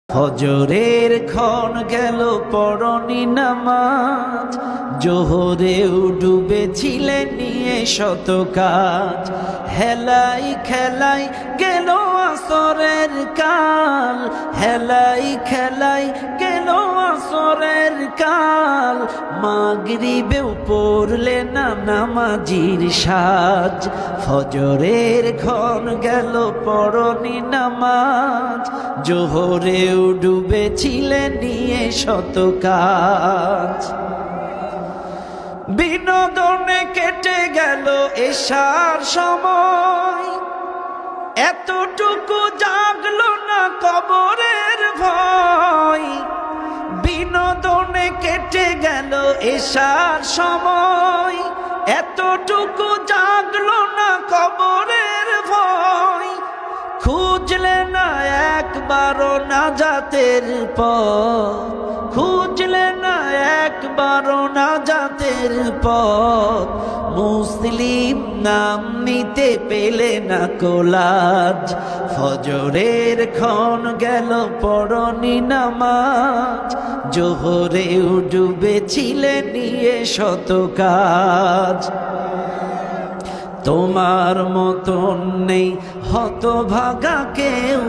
ফজরের ক্ষণ গেল পড়নি নামাজ, জোহরেও ডুবেছিলে নিয়ে শত কাজ। হেলাই খেলাই গেল আসরের কাল, হেলাই খেলাই গেল আসরের কাল। মাগরিবেও পড়লে না নামাজির সাজ। ফজরের ক্ষণ গেল পড়নি নামাজ, জোহরেও ডুবেছিলে নিয়ে শত কাজ। বিনোদনে কেটে গেল এশার সময়, এতটুকু জাগলো না কবরের ভয়। বিনোদনে কেটে গেল এশার সময়, এতটুকু জাগলো না কবরের ভয়। খুঁজলে না একবারও নাজাতের পথ, খুঁজলে না একবারও নাজাতের পথ। মুসলিম নাম নিতে পেলে না কোলাজ। ফজরের ক্ষণ গেল পড়নি নামাজ, জোহরেও ডুবেছিলে নিয়ে শত কাজ। তোমার মতন নেই হতভাগা কেউ,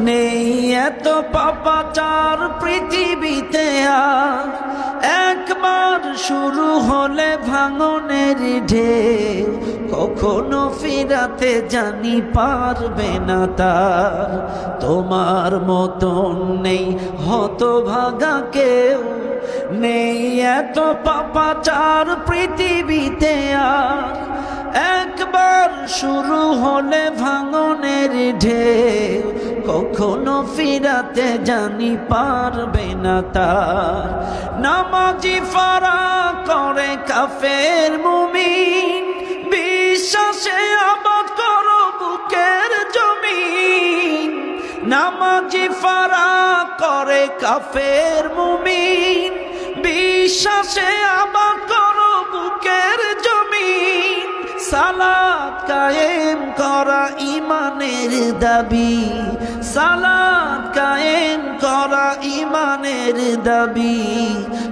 নেই এত পাপাচার পৃথিবীতে আর। একবার শুরু হলে ভাঙনের ঢেউ, কখনো ফিরাতে জানি পারবে না তার। তোমার মতন নেই হতভাগা কেউ, নেই এত পাপাচার পৃথিবীতে আর। একবার শুরু হলে ভাঙনের ঢেউ, কখনো ফিরাতে জানি পারবে না তার। নামাজি ফারা করে কাফের মুমিন, বিশ্বাসে আবাদ করো বুকের জমিন। নামাজি ফারা করে কাফের মুমিন, বিশ্বাসে আবাদ করো বুকের জমিন। সালাত কায়েম করা ইমানের দাবি, সালাত কায়েম করা ইমানের দাবি।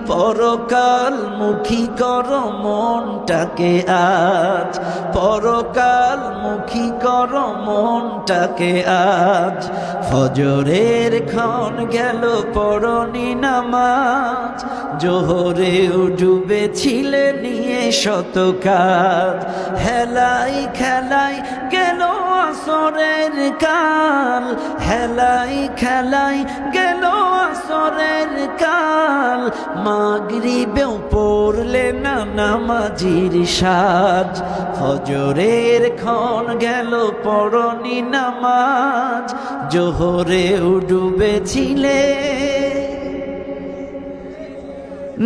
পরকাল মুখী করো মনটাকে আজ, পরকাল মুখী করো মনটাকে আজ। ফজরের ক্ষণ গেল পড়নি নামাজ, জোহরেও ডুবেছিলে নিয়ে শত কাজ। হেলাই খেলাই গেল আসরের কাল, হেলাই খেলাই গেল আসরের কাল। মাগরিবেও পড়লে না নামাজির সাজ। ফজরের ক্ষণ গেল পড়নি নামাজ, জোহরেও ডুবেছিলে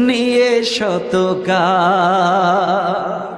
নিয়ে শত কাজ।